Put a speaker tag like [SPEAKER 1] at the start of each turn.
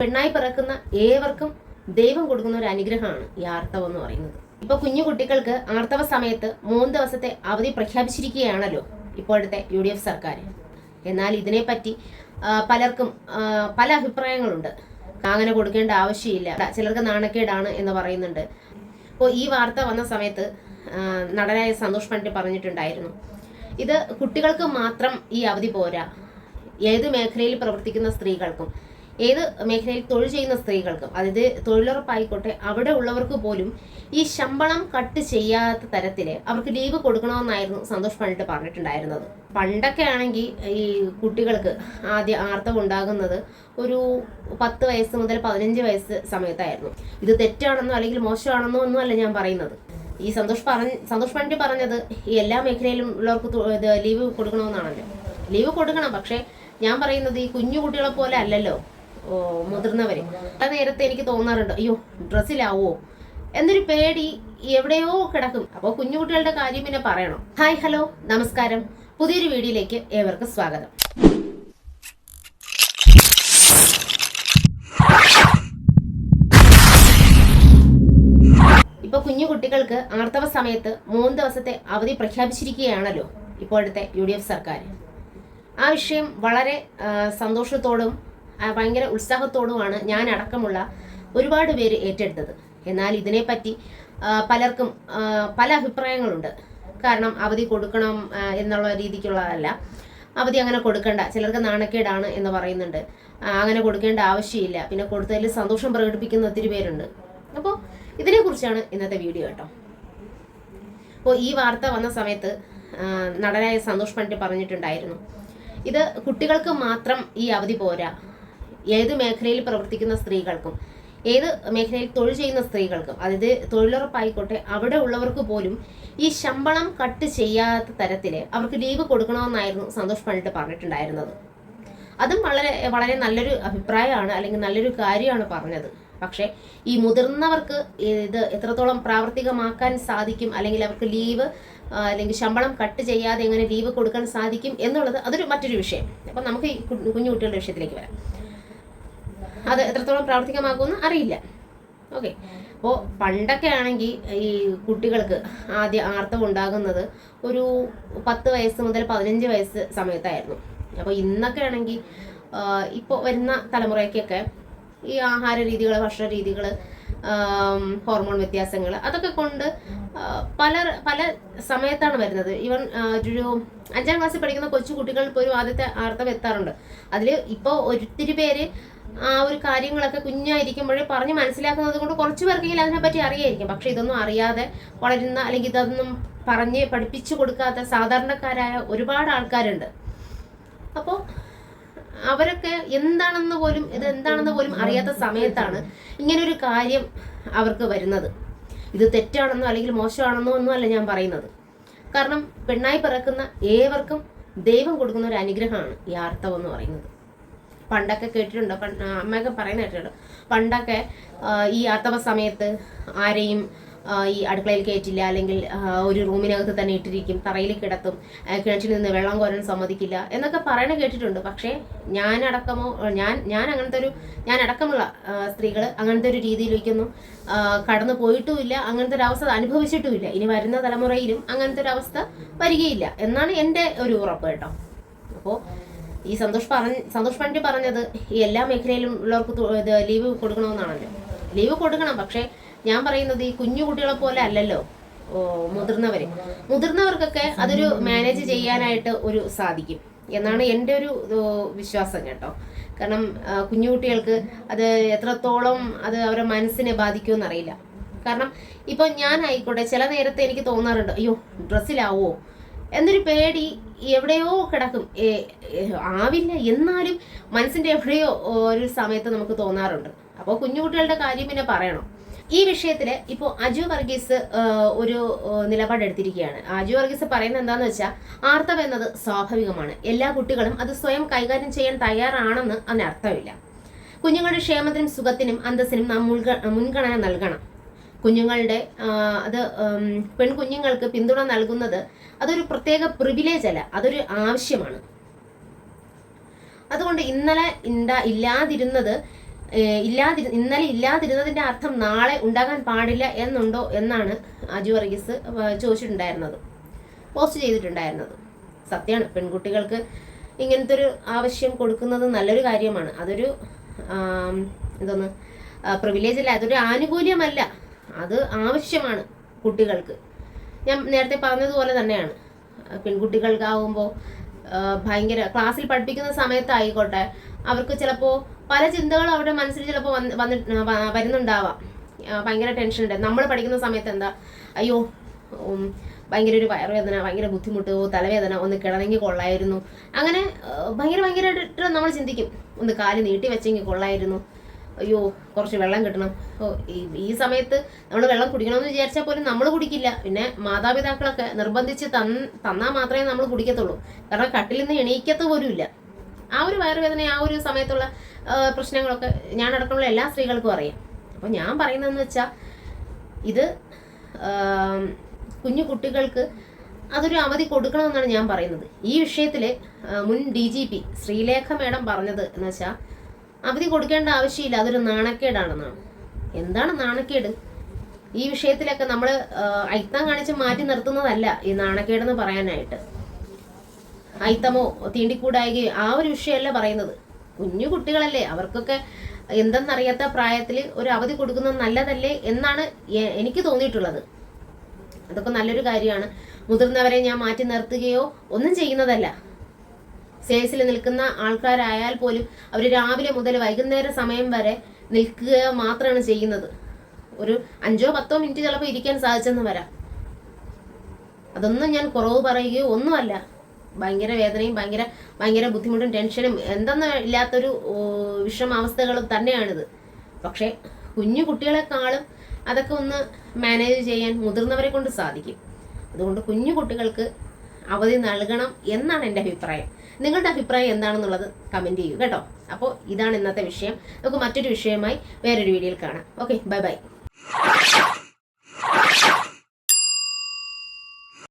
[SPEAKER 1] പെണ്ണായി പിറക്കുന്ന ഏവർക്കും ദൈവം കൊടുക്കുന്ന ഒരു അനുഗ്രഹമാണ് ഈ ആർത്തവം എന്ന് പറയുന്നത്. ഇപ്പൊ കുഞ്ഞു കുട്ടികൾക്ക് ആർത്തവ സമയത്ത് 3 ദിവസത്തെ അവധി പ്രഖ്യാപിച്ചിരിക്കുകയാണല്ലോ ഇപ്പോഴത്തെ UDF സർക്കാർ. എന്നാൽ ഇതിനെപ്പറ്റി പലർക്കും പല അഭിപ്രായങ്ങളുണ്ട്. അങ്ങനെ കൊടുക്കേണ്ട ആവശ്യമില്ല, ചിലർക്ക് നാണക്കേടാണ് എന്ന് പറയുന്നുണ്ട്. അപ്പോൾ ഈ വാർത്ത വന്ന സമയത്ത് നടനായ സന്തോഷ് പണ്ഡിറ്റ് പറഞ്ഞിട്ടുണ്ടായിരുന്നു, ഇത് കുട്ടികൾക്ക് മാത്രം ഈ അവധി പോരാ, ഏത് മേഖലയിൽ പ്രവർത്തിക്കുന്ന സ്ത്രീകൾക്കും ഏത് മേഖലയിൽ തൊഴിൽ ചെയ്യുന്ന സ്ത്രീകൾക്കും, അതായത് തൊഴിലുറപ്പായിക്കോട്ടെ, അവിടെ ഉള്ളവർക്ക് പോലും ഈ ശമ്പളം കട്ട് ചെയ്യാത്ത തരത്തിൽ അവർക്ക് ലീവ് കൊടുക്കണമെന്നായിരുന്നു സന്തോഷ് പണ്ഡിറ്റ് പറഞ്ഞിട്ടുണ്ടായിരുന്നത്. പണ്ടൊക്കെ ആണെങ്കിൽ ഈ കുട്ടികൾക്ക് ആദ്യ ആർത്തവം ഉണ്ടാകുന്നത് ഒരു 10 വയസ്സ് മുതൽ 15 വയസ്സ് സമയത്തായിരുന്നു. ഇത് തെറ്റാണെന്നോ അല്ലെങ്കിൽ മോശമാണെന്നോ ഒന്നും അല്ല ഞാൻ പറയുന്നത്. ഈ സന്തോഷ് പണ്ഡിറ്റ് പറഞ്ഞത് ഈ എല്ലാ മേഖലയിലും ഉള്ളവർക്ക് ലീവ് കൊടുക്കണമെന്നാണല്ലോ. ലീവ് കൊടുക്കണം, പക്ഷേ ഞാൻ പറയുന്നത് ഈ കുഞ്ഞു കുട്ടികളെ പോലെ അല്ലല്ലോ മുതിർന്നവര്. ആ നേരത്തെ എനിക്ക് തോന്നാറുണ്ട്, അയ്യോ ഡ്രസ്സിലാവോ എന്നൊരു പേടി എവിടെയോ കിടക്കും. അപ്പോൾ കുഞ്ഞുകുട്ടികളുടെ കാര്യം പിന്നെ പറയണോ? ഹായ്, ഹലോ, നമസ്കാരം. പുതിയൊരു വീഡിയോയിലേക്ക് ഏവർക്കും സ്വാഗതം. ഇപ്പൊ കുഞ്ഞു കുട്ടികൾക്ക് ആർത്തവ സമയത്ത് 3 ദിവസത്തെ അവധി പ്രഖ്യാപിച്ചിരിക്കുകയാണല്ലോ ഇപ്പോഴത്തെ UDF സർക്കാർ. ആ വിഷയം വളരെ സന്തോഷത്തോടും ഭയങ്കര ഉത്സാഹത്തോടുമാണ് ഞാൻ അടക്കമുള്ള ഒരുപാട് പേര് ഏറ്റെടുത്തത്. എന്നാൽ ഇതിനെപ്പറ്റി പലർക്കും പല അഭിപ്രായങ്ങളുണ്ട്. കാരണം അവധി കൊടുക്കണം എന്നുള്ള രീതിക്കുള്ളതല്ല, അവധി അങ്ങനെ കൊടുക്കണ്ട, ചിലർക്ക് നാണക്കേടാണ് എന്ന് പറയുന്നുണ്ട്. അങ്ങനെ കൊടുക്കേണ്ട ആവശ്യമില്ല, പിന്നെ കൊടുത്തതിൽ സന്തോഷം പ്രകടിപ്പിക്കുന്ന ഒത്തിരി പേരുണ്ട്. അപ്പോൾ ഇതിനെക്കുറിച്ചാണ് ഇന്നത്തെ വീഡിയോ കേട്ടോ. അപ്പോൾ ഈ വാർത്ത വന്ന സമയത്ത് നടനായ സന്തോഷ് പണ്ഡിറ്റ് പറഞ്ഞിട്ടുണ്ടായിരുന്നു, ഇത് കുട്ടികൾക്ക് മാത്രം ഈ അവധി പോരാ, ഏത് മേഖലയിൽ പ്രവർത്തിക്കുന്ന സ്ത്രീകൾക്കും ഏത് മേഖലയിൽ തൊഴിൽ ചെയ്യുന്ന സ്ത്രീകൾക്കും, അതായത് തൊഴിലുറപ്പായിക്കോട്ടെ, അവിടെ ഉള്ളവർക്ക് പോലും ഈ ശമ്പളം കട്ട് ചെയ്യാത്ത തരത്തിൽ അവർക്ക് ലീവ് കൊടുക്കണമെന്നായിരുന്നു സന്തോഷ് പണ്ഡിറ്റ് പറഞ്ഞിട്ടുണ്ടായിരുന്നത്. അതും വളരെ വളരെ നല്ലൊരു അഭിപ്രായമാണ്, അല്ലെങ്കിൽ നല്ലൊരു കാര്യമാണ് പറഞ്ഞത്. പക്ഷേ ഈ മുതിർന്നവർക്ക് ഇത് എത്രത്തോളം പ്രാവർത്തികമാക്കാൻ സാധിക്കും, അല്ലെങ്കിൽ അവർക്ക് ലീവ് അല്ലെങ്കിൽ ശമ്പളം കട്ട് ചെയ്യാതെ എങ്ങനെ ലീവ് കൊടുക്കാൻ സാധിക്കും എന്നുള്ളത് അതൊരു മറ്റൊരു വിഷയം. അപ്പം നമുക്ക് ഈ കുഞ്ഞു കുട്ടികളുടെ വിഷയത്തിലേക്ക് വരാം. അത് എത്രത്തോളം പ്രാവർത്തികമാകുമെന്ന് അറിയില്ല. ഓക്കെ. അപ്പോൾ പണ്ടൊക്കെ ആണെങ്കിൽ ഈ കുട്ടികൾക്ക് ആദ്യ ആർത്തവം ഉണ്ടാകുന്നത് ഒരു 10 വയസ്സ് മുതൽ 15 വയസ്സ് സമയത്തായിരുന്നു. അപ്പോൾ ഇന്നൊക്കെ ആണെങ്കിൽ ഇപ്പോൾ വരുന്ന തലമുറയ്ക്കൊക്കെ ഈ ആഹാര രീതികൾ, ഭക്ഷണ രീതികൾ, ഹോർമോൺ വ്യത്യാസങ്ങൾ, അതൊക്കെ കൊണ്ട് പല സമയത്താണ് വരുന്നത്. ഈവൻ ഒരു 5ാം ക്ലാസ്സിൽ പഠിക്കുന്ന കൊച്ചു കുട്ടികൾ പോലും ആദ്യത്തെ ആർത്തവം എത്താറുണ്ട്. അതിൽ ഇപ്പോൾ ഒത്തിരി പേര് ആ ഒരു കാര്യങ്ങളൊക്കെ കുഞ്ഞായിരിക്കുമ്പോഴേ പറഞ്ഞ് മനസ്സിലാക്കുന്നത് കൊണ്ട് കുറച്ച് പേർക്കെങ്കിലും അതിനെപ്പറ്റി അറിയായിരിക്കും. പക്ഷെ ഇതൊന്നും അറിയാതെ വളരുന്ന, അല്ലെങ്കിൽ ഇതൊന്നും പറഞ്ഞ് പഠിപ്പിച്ചു കൊടുക്കാത്ത സാധാരണക്കാരായ ഒരുപാട് ആൾക്കാരുണ്ട്. അപ്പോൾ അവരൊക്കെ ഇത് എന്താണെന്ന് പോലും അറിയാത്ത സമയത്താണ് ഇങ്ങനൊരു കാര്യം അവർക്ക് വരുന്നത്. ഇത് തെറ്റാണെന്നോ അല്ലെങ്കിൽ മോശമാണെന്നോ ഒന്നും അല്ല ഞാൻ പറയുന്നത്. കാരണം പെണ്ണായി പിറക്കുന്ന ഏവർക്കും ദൈവം കൊടുക്കുന്ന ഒരു അനുഗ്രഹമാണ് ഈ ആർത്തവം എന്ന് പറയുന്നത്. പണ്ടൊക്കെ കേട്ടിട്ടുണ്ട്, അമ്മയൊക്കെ പറയുന്ന കേട്ടിട്ടുണ്ട്, പണ്ടൊക്കെ ഈ ആർത്തവ സമയത്ത് ആരെയും ഈ അടുക്കളയിൽ കയറ്റില്ല, അല്ലെങ്കിൽ ഒരു റൂമിനകത്ത് തന്നെ ഇട്ടിരിക്കും, തറയിൽ കിടത്തും, കിണറ്റിൽ നിന്ന് വെള്ളം കോരാൻ സമ്മതിക്കില്ല എന്നൊക്കെ പറയണ കേട്ടിട്ടുണ്ട്. പക്ഷേ ഞാൻ അടക്കമുള്ള സ്ത്രീകൾ അങ്ങനത്തെ ഒരു രീതിയിലേക്കൊന്നും കടന്നു പോയിട്ടുമില്ല, അങ്ങനത്തെ ഒരു അവസ്ഥ അനുഭവിച്ചിട്ടുമില്ല. ഇനി വരുന്ന തലമുറയിലും അങ്ങനത്തെ ഒരു അവസ്ഥ വരികയില്ല എന്നാണ് എൻ്റെ ഒരു ഉറപ്പ് കേട്ടോ. അപ്പോൾ ഈ സന്തോഷ് പണ്ഡിറ്റ് പറഞ്ഞത് ഈ എല്ലാ മേഖലയിലും ഉള്ളവർക്ക് ലീവ് കൊടുക്കണമെന്നാണല്ലോ. ലീവ് കൊടുക്കണം, പക്ഷേ ഞാൻ പറയുന്നത് ഈ കുഞ്ഞു കുട്ടികളെ പോലെ അല്ലല്ലോ മുതിർന്നവർക്കൊക്കെ അതൊരു മാനേജ് ചെയ്യാനായിട്ട് ഒരു സാധിക്കും എന്നാണ് എൻ്റെ ഒരു വിശ്വാസം കേട്ടോ. കാരണം കുഞ്ഞു കുട്ടികൾക്ക് അത് എത്രത്തോളം അത് അവരുടെ മനസ്സിനെ ബാധിക്കുമെന്നറിയില്ല. കാരണം ഇപ്പോൾ ഞാൻ ആയിക്കോട്ടെ, ചില നേരത്തെ എനിക്ക് തോന്നാറുണ്ട്, അയ്യോ ഡ്രസ്സിലാവോ എന്നൊരു പേടി എവിടെയോ കിടക്കും. ആവില്ല, എന്നാലും മനസ്സിൻ്റെ എവിടെയോ ഒരു സമയത്ത് നമുക്ക് തോന്നാറുണ്ട്. അപ്പോൾ കുഞ്ഞുകുട്ടികളുടെ കാര്യം പിന്നെ പറയണോ? ഈ വിഷയത്തിൽ ഇപ്പോൾ അജു വർഗീസ് ഒരു നിലപാടെടുത്തിരിക്കുകയാണ്. അജു വർഗീസ് പറയുന്നത് എന്താണെന്ന് വെച്ചാൽ, ആർത്തവം എന്നത് സ്വാഭാവികമാണ്, എല്ലാ കുട്ടികളും അത് സ്വയം കൈകാര്യം ചെയ്യാൻ തയ്യാറാണെന്ന് അതിനർത്ഥമില്ല. കുഞ്ഞുങ്ങളുടെ ക്ഷേമത്തിനും സുഖത്തിനും അന്തസ്സിനും നാം മുൻഗണന നൽകണം. കുഞ്ഞുങ്ങളുടെ പെൺകുഞ്ഞുങ്ങൾക്ക് പിന്തുണ നൽകുന്നത് അതൊരു പ്രത്യേക പ്രിവിലേജ് അല്ല, അതൊരു ആവശ്യമാണ്. അതുകൊണ്ട് ഇന്നലെ ഇല്ലാതിരുന്നത് ഇന്നലെ ഇല്ലാതിരുന്നതിൻ്റെ അർത്ഥം നാളെ ഉണ്ടാകാൻ പാടില്ല എന്നുണ്ടോ എന്നാണ് അജു വർഗീസ് ചോദിച്ചിട്ടുണ്ടായിരുന്നത്, പോസ്റ്റ് ചെയ്തിട്ടുണ്ടായിരുന്നത്. സത്യമാണ്, പെൺകുട്ടികൾക്ക് ഇങ്ങനത്തെ ഒരു ആവശ്യം കൊടുക്കുന്നത് നല്ലൊരു കാര്യമാണ്. അതൊരു എന്തോന്ന് പ്രിവിലേജ് അല്ല, അതൊരു ആനുകൂല്യമല്ല, അത് ആവശ്യമാണ് കുട്ടികൾക്ക്. ഞാൻ നേരത്തെ പറഞ്ഞതുപോലെ തന്നെയാണ്, പെൺകുട്ടികൾക്കാവുമ്പോൾ ഭയങ്കര ക്ലാസ്സിൽ പഠിപ്പിക്കുന്ന സമയത്തായിക്കോട്ടെ അവർക്ക് ചിലപ്പോൾ പല ചിന്തകളും അവരുടെ മനസ്സിൽ ചിലപ്പോൾ വരുന്നുണ്ടാവാം. ഭയങ്കര ടെൻഷൻ ഉണ്ട്. നമ്മൾ പഠിക്കുന്ന സമയത്ത് എന്താ, അയ്യോ ഭയങ്കര ഒരു വയറുവേദന, ഭയങ്കര ബുദ്ധിമുട്ട്, തലവേദന, ഒന്ന് കിടന്നെങ്കിൽ കൊള്ളായിരുന്നു, അങ്ങനെ ഭയങ്കരമായിട്ട് നമ്മൾ ചിന്തിക്കും. ഒന്ന് കാല് നീട്ടി വെച്ചെങ്കിൽ കൊള്ളായിരുന്നു, അയ്യോ കുറച്ച് വെള്ളം കിട്ടണം. ഈ സമയത്ത് നമ്മൾ വെള്ളം കുടിക്കണമെന്ന് വിചാരിച്ചാൽ പോലും നമ്മൾ കുടിക്കില്ല. പിന്നെ മാതാപിതാക്കളൊക്കെ നിർബന്ധിച്ച് തന്നാൽ മാത്രമേ നമ്മൾ കുടിക്കത്തുള്ളൂ. കാരണം കട്ടിൽ നിന്ന് എണീക്കത്ത് പോലും ഇല്ല. ആ ഒരു വയറുവേദന, ആ ഒരു സമയത്തുള്ള പ്രശ്നങ്ങളൊക്കെ ഞാനടക്കമുള്ള എല്ലാ സ്ത്രീകൾക്കും അറിയാം. അപ്പോൾ ഞാൻ പറയുന്നതെന്ന് വെച്ചാൽ ഇത് കുഞ്ഞു കുട്ടികൾക്ക് അതൊരു അവധി കൊടുക്കണമെന്നാണ് ഞാൻ പറയുന്നത്. ഈ വിഷയത്തിൽ മുൻ DGP ശ്രീലേഖ മേഡം പറഞ്ഞത് എന്ന് വെച്ചാൽ അവധി കൊടുക്കേണ്ട ആവശ്യമില്ല, അതൊരു നാണക്കേടാണെന്നാണ്. എന്താണ് നാണക്കേട്? ഈ വിഷയത്തിലൊക്കെ നമ്മൾ അയിത്തം കാണിച്ച് മാറ്റി നിർത്തുന്നതല്ല ഈ നാണക്കേടെന്ന് പറയാനായിട്ട്. അയിത്തമോ തീണ്ടിക്കൂടായികയോ ആ ഒരു വിഷയമല്ല പറയുന്നത്. കുഞ്ഞു കുട്ടികളല്ലേ, അവർക്കൊക്കെ എന്തെന്നറിയാത്ത പ്രായത്തിൽ ഒരു അവധി കൊടുക്കുന്നത് നല്ലതല്ലേ എന്നാണ് എനിക്ക് തോന്നിയിട്ടുള്ളത്. അതൊക്കെ നല്ലൊരു കാര്യമാണ്. മുതിർന്നവരെ ഞാൻ മാറ്റി നിർത്തുകയോ ഒന്നും ചെയ്യുന്നതല്ല. സെയിൽസിൽ നിൽക്കുന്ന ആൾക്കാരായാൽ പോലും അവർ രാവിലെ മുതൽ വൈകുന്നേര സമയം വരെ നിൽക്കുക മാത്രമാണ് ചെയ്യുന്നത്. ഒരു 5-10 മിനിറ്റ് ചിലപ്പോൾ ഇരിക്കാൻ സാധിച്ചെന്ന് വരാം. അതൊന്നും ഞാൻ കുറവ് പറയുകയോ ഒന്നുമല്ല. ഭയങ്കര വേദനയും ഭയങ്കര ബുദ്ധിമുട്ടും ടെൻഷനും എന്തെന്ന് ഇല്ലാത്തൊരു വിഷമാവസ്ഥകളും തന്നെയാണിത്. പക്ഷേ കുഞ്ഞു കുട്ടികളെക്കാളും അതൊക്കെ ഒന്ന് മാനേജ് ചെയ്യാൻ മുതിർന്നവരെ കൊണ്ട് സാധിക്കും. അതുകൊണ്ട് കുഞ്ഞു കുട്ടികൾക്ക് അവധി നൽകണം എന്നാണ് എൻ്റെ അഭിപ്രായം. നിങ്ങളുടെ അഭിപ്രായം എന്താണെന്നുള്ളത് കമൻറ്റ് ചെയ്യൂ കേട്ടോ. അപ്പോൾ ഇതാണ് ഇന്നത്തെ വിഷയം. നമുക്ക് മറ്റൊരു വിഷയമായി വേറൊരു വീഡിയോയിൽ കാണാം. Okay, bye bye.